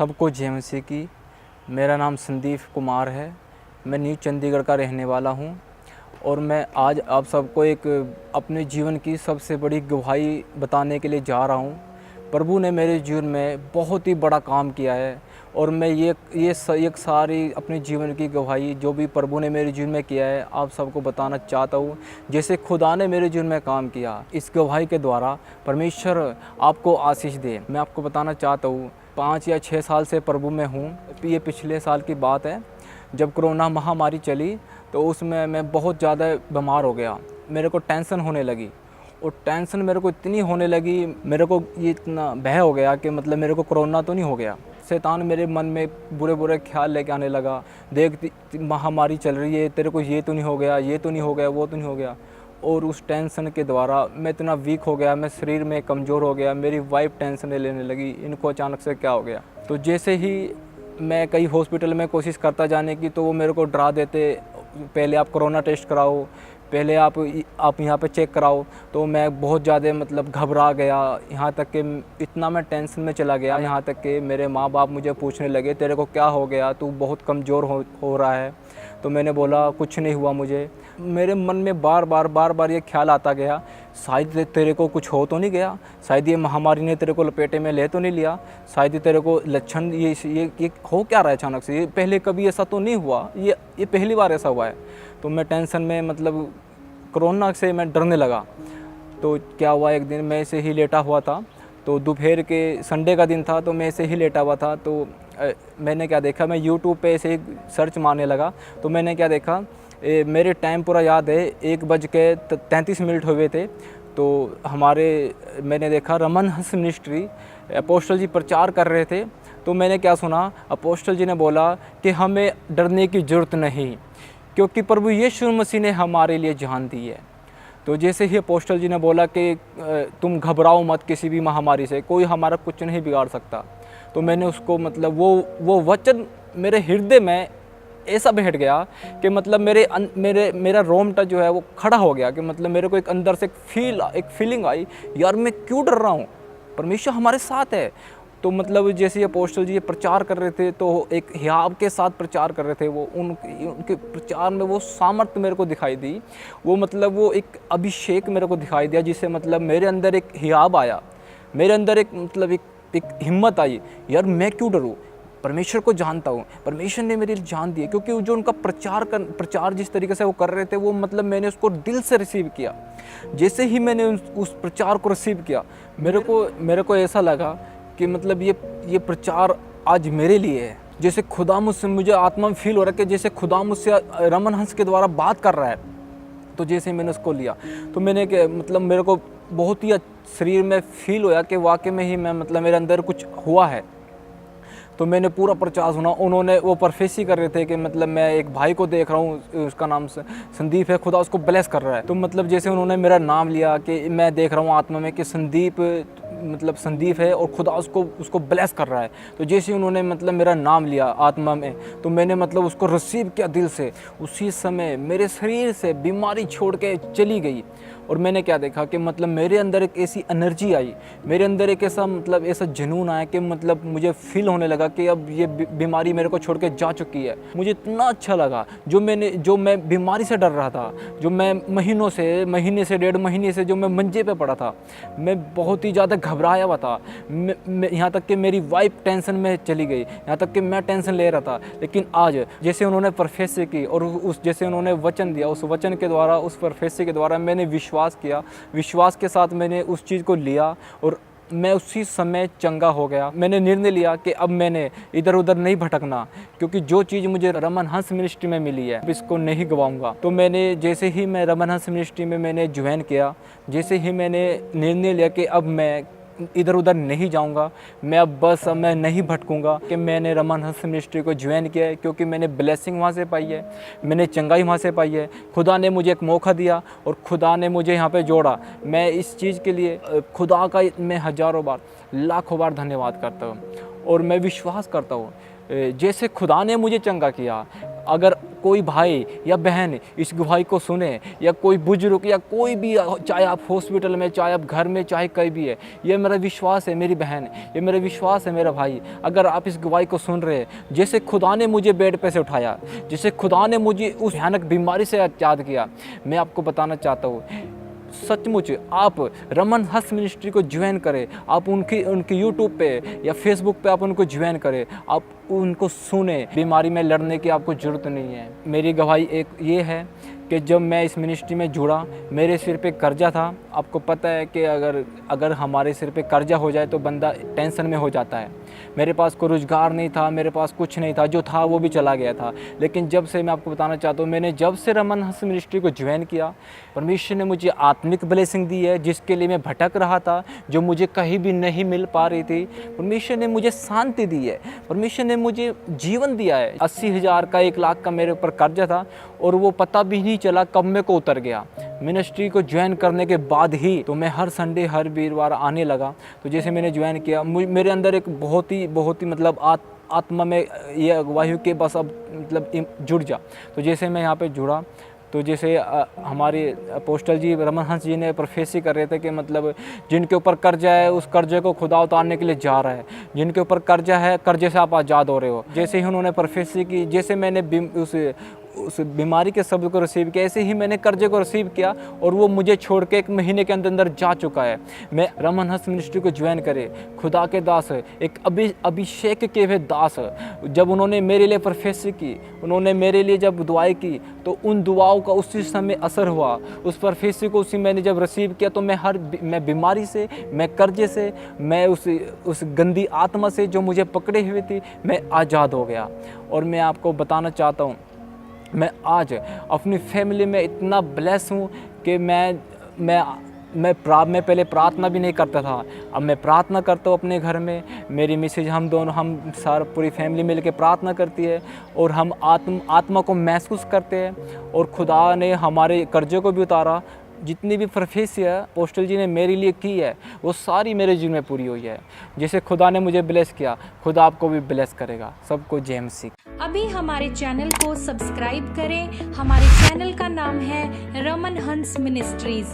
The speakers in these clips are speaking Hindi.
सबको जय मसीह की। मेरा नाम संदीप कुमार है। मैं न्यू चंडीगढ़ का रहने वाला हूँ और मैं आज आप सबको एक अपने जीवन की सबसे बड़ी गवाही बताने के लिए जा रहा हूँ। प्रभु ने मेरे जीवन में बहुत ही बड़ा काम किया है और मैं एक सारी अपने जीवन की गवाही जो भी प्रभु ने मेरे जीवन में किया है आप सबको बताना चाहता हूँ। जैसे खुदा ने मेरे जीवन में काम किया, इस गवाही के द्वारा परमेश्वर आपको आशीष दे। मैं आपको बताना चाहता हूँ 5 या 6 साल से प्रभु में हूँ। ये पिछले साल की बात है, जब कोरोना महामारी चली तो उसमें मैं बहुत ज़्यादा बीमार हो गया। मेरे को टेंशन होने लगी और टेंशन मेरे को इतनी होने लगी, मेरे को ये इतना भय हो गया कि मतलब मेरे को कोरोना तो नहीं हो गया। शैतान मेरे मन में बुरे बुरे ख्याल लेके आने लगा, देख महामारी चल रही है, तेरे को ये तो नहीं हो गया, ये तो नहीं हो गया, वो तो नहीं हो गया। और उस टेंशन के द्वारा मैं इतना वीक हो गया, मैं शरीर में कमज़ोर हो गया। मेरी वाइफ टेंशन लेने लगी, इनको अचानक से क्या हो गया। तो जैसे ही मैं कई हॉस्पिटल में कोशिश करता जाने की तो वो मेरे को डरा देते, पहले आप कोरोना टेस्ट कराओ, पहले आप यहाँ पे चेक कराओ। तो मैं बहुत ज़्यादा मतलब घबरा गया, यहाँ तक कि इतना मैं टेंशन में चला गया, यहाँ तक कि मेरे माँ बाप मुझे पूछने लगे तेरे को क्या हो गया, तू बहुत कमज़ोर हो रहा है। तो मैंने बोला कुछ नहीं हुआ मुझे। मेरे मन में बार बार ये ख्याल आता गया, शायद तेरे को कुछ हो तो नहीं गया, शायद ये महामारी ने तेरे को लपेटे में ले तो नहीं लिया, शायद तेरे को लक्षण ये हो क्या रहा है अचानक से, ये पहले कभी ऐसा तो नहीं हुआ, ये पहली बार ऐसा हुआ है। तो मैं टेंशन में मतलब कोरोना से मैं डरने लगा। तो क्या हुआ, एक दिन मैं ऐसे ही लेटा हुआ था, तो दोपहर के संडे का दिन था, तो मैं ऐसे ही लेटा हुआ था। तो मैंने क्या देखा, मैं यूट्यूब पे ऐसे ही सर्च मारने लगा। तो मैंने क्या देखा, मेरे टाइम पूरा याद है, 1:33 हुए थे। तो मैंने देखा रमन हंस मिनिस्ट्री अपोस्टल जी प्रचार कर रहे थे। तो मैंने क्या सुना, अपोस्टल जी ने बोला कि हमें डरने की ज़रूरत नहीं, क्योंकि प्रभु यीशु मसीह ने हमारे लिए जान दी है। तो जैसे ही अपोस्टल जी ने बोला कि तुम घबराओ मत किसी भी महामारी से, कोई हमारा कुछ नहीं बिगाड़ सकता। तो मैंने उसको मतलब वो वचन मेरे हृदय में ऐसा बैठ गया कि मतलब मेरा रोमटा जो है वो खड़ा हो गया, कि मतलब मेरे को एक अंदर से एक फीलिंग आई, यार मैं क्यों डर रहा हूँ, परमेश्वर हमारे साथ है। तो मतलब जैसे अपोस्टल जी ये प्रचार कर रहे थे, तो एक हियाव के साथ प्रचार कर रहे थे, वो उनके प्रचार में वो सामर्थ्य मेरे को दिखाई दी, वो मतलब वो एक अभिषेक मेरे को दिखाई दिया, जिससे मतलब मेरे अंदर एक हियाव आया, मेरे अंदर एक मतलब एक हिम्मत आई, यार मैं क्यों डरूँ, परमेश्वर को जानता हूँ, परमेश्वर ने मेरे लिए जान दिया। क्योंकि जो उनका प्रचार जिस तरीके से वो कर रहे थे, वो मतलब मैंने उसको दिल से रिसीव किया। जैसे ही मैंने उस प्रचार को रिसीव किया, मेरे को ऐसा लगा कि मतलब ये प्रचार आज मेरे लिए है। जैसे खुदा मुझसे, मुझे आत्मा में फील हो रहा है कि जैसे खुदा मुझसे रमन हंस के द्वारा बात कर रहा है। तो जैसे मैंने उसको लिया, तो मतलब मेरे को बहुत ही शरीर में फील होया कि वाकई में ही मैं मतलब मेरे अंदर कुछ हुआ है। तो मैंने पूरा प्रचार सुना। उन्होंने वो प्रोफेसी कर रहे थे कि मतलब मैं एक भाई को देख रहा हूँ, उसका नाम संदीप है, खुदा उसको ब्लेस कर रहा है। तो मतलब जैसे उन्होंने मेरा नाम लिया कि मैं देख रहा हूँ आत्मा में कि संदीप है और खुदा उसको ब्लेस कर रहा है। तो जैसे उन्होंने मतलब मेरा नाम लिया आत्मा में, तो मैंने मतलब उसको रिसीव किया दिल से। उसी समय मेरे शरीर से बीमारी छोड़ के चली गई। और मैंने क्या देखा कि मतलब मेरे अंदर एक ऐसी एनर्जी आई, मेरे अंदर एक ऐसा जुनून आया कि मतलब मुझे फील होने लगा कि अब ये बीमारी मेरे को छोड़ के जा चुकी है। मुझे इतना अच्छा लगा, जो मैं बीमारी से डर रहा था, जो मैं महीने से 1.5 महीने से जो मैं मंजे पे पड़ा था, मैं बहुत ही ज़्यादा घबराया हुआ था। यहाँ तक कि मेरी वाइफ टेंशन में चली गई, यहाँ तक कि मैं टेंशन ले रहा था। लेकिन आज जैसे उन्होंने प्रोफेसी की और जैसे उन्होंने वचन दिया, उस वचन के द्वारा, उस प्रोफेसी के द्वारा मैंने विश्वास किया, विश्वास के साथ मैंने उस चीज़ को लिया और मैं उसी समय चंगा हो गया। मैंने निर्णय लिया कि अब मैंने इधर उधर नहीं भटकना, क्योंकि जो चीज़ मुझे रमन हंस मिनिस्ट्री में मिली है इसको नहीं गवाऊंगा। तो मैंने जैसे ही मैं रमन हंस मिनिस्ट्री में मैंने ज्वाइन किया, जैसे ही मैंने निर्णय लिया कि अब मैं इधर उधर नहीं जाऊंगा, मैं नहीं भटकूंगा, कि मैंने रमन हंस मिनिस्ट्री को ज्वाइन किया है, क्योंकि मैंने ब्लेसिंग वहाँ से पाई है, मैंने चंगाई वहाँ से पाई है। खुदा ने मुझे एक मौका दिया और खुदा ने मुझे यहाँ पे जोड़ा। मैं इस चीज़ के लिए खुदा का मैं हज़ारों बार, लाखों बार धन्यवाद करता हूँ। और मैं विश्वास करता हूँ जैसे खुदा ने मुझे चंगा किया, अगर कोई भाई या बहन इस गवाही को सुने, या कोई बुजुर्ग या कोई भी, चाहे आप हॉस्पिटल में, चाहे आप घर में, चाहे कहीं भी है, ये मेरा विश्वास है मेरी बहन, ये मेरा विश्वास है मेरा भाई, अगर आप इस गवाही को सुन रहे हैं, जैसे खुदा ने मुझे बेड पे से उठाया, जैसे खुदा ने मुझे उस भयानक बीमारी से आज़ाद किया, मैं आपको बताना चाहता हूँ सचमुच आप रमन हंस मिनिस्ट्री को ज्वाइन करें। आप उनकी यूट्यूब पे या फेसबुक पे आप उनको ज्वाइन करें, आप उनको सुने। बीमारी में लड़ने की आपको ज़रूरत नहीं है। मेरी गवाही एक ये है कि जब मैं इस मिनिस्ट्री में जुड़ा, मेरे सिर पे कर्जा था। आपको पता है कि अगर हमारे सिर पे कर्जा हो जाए तो बंदा टेंशन में हो जाता है। मेरे पास कोई रोज़गार नहीं था, मेरे पास कुछ नहीं था, जो था वो भी चला गया था। लेकिन जब से, मैं आपको बताना चाहता हूँ, मैंने जब से रमन हंस मिनिस्ट्री को ज्वाइन किया, परमेश्वर ने मुझे आत्मिक ब्लेसिंग दी है, जिसके लिए मैं भटक रहा था, जो मुझे कहीं भी नहीं मिल पा रही थी। परमेश्वर ने मुझे शांति दी है, परमेश्वर ने मुझे जीवन दिया है। 80,000 का 1 लाख का मेरे ऊपर कर्जा था और वो पता भी नहीं चला कब मेरे को उतर गया। मिनिस्ट्री को ज्वाइन करने के बाद ही तो मैं हर संडे, हर वीरवार आने लगा। तो जैसे मैंने ज्वाइन किया, मेरे अंदर एक बहुत ही मतलब आत्मा में ये अगुवाई कि बस अब मतलब जुड़ जा। तो जैसे मैं यहाँ पे जुड़ा, तो जैसे हमारे अपोस्टल जी रमन हंस जी ने प्रोफेसी कर रहे थे कि मतलब जिनके ऊपर कर्जा है उस कर्जे को खुदा उतारने के लिए जा रहा है, जिनके ऊपर कर्जा है कर्जे से आप आज़ाद हो रहे हो। जैसे ही उन्होंने प्रोफेसी की, जैसे मैंने उस बीमारी के शब्द को रिसीव किया, ऐसे ही मैंने कर्जे को रिसीव किया और वो मुझे छोड़ के 1 महीने के अंदर जा चुका है। मैं रमन हंस मिनिस्ट्री को ज्वाइन करे, खुदा के दास, एक अभिषेक के हुए दास, जब उन्होंने मेरे लिए प्रोफेसी की, उन्होंने मेरे लिए जब दुआएं की, तो उन दुआओं का उसी समय असर हुआ। उस प्रोफेसी को मैंने जब रिसीव किया तो मैं बीमारी से, मैं कर्जे से, मैं उस गंदी आत्मा से जो मुझे पकड़े हुए थी, मैं आज़ाद हो गया। और मैं आपको बताना चाहता हूँ, मैं आज अपनी फैमिली में इतना ब्लेस हूँ कि मैं पहले प्रार्थना भी नहीं करता था, अब मैं प्रार्थना करता हूँ अपने घर में। मेरी मिसेज, हम सारा पूरी फैमिली मिल के प्रार्थना करती है और हम आत्मा को महसूस करते हैं। और खुदा ने हमारे कर्जे को भी उतारा। जितनी भी प्रोफेसी है अपोस्टल जी ने मेरे लिए की है, वो सारी मेरे जीवन में पूरी हुई है। जैसे खुदा ने मुझे ब्लेस किया, खुदा आपको भी ब्लेस करेगा। सबको जय मसीह। अभी हमारे चैनल को सब्सक्राइब करें। हमारे चैनल का नाम है रमन हंस मिनिस्ट्रीज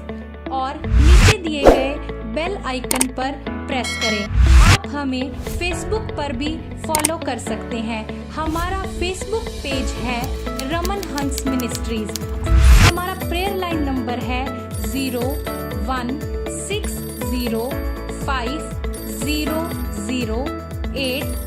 और नीचे दिए गए बेल आइकन पर प्रेस करें। आप हमें फेसबुक पर भी फॉलो कर सकते हैं। हमारा फेसबुक पेज है रमन हंस मिनिस्ट्रीज। हमारा प्रेयर लाइन नंबर है 01605008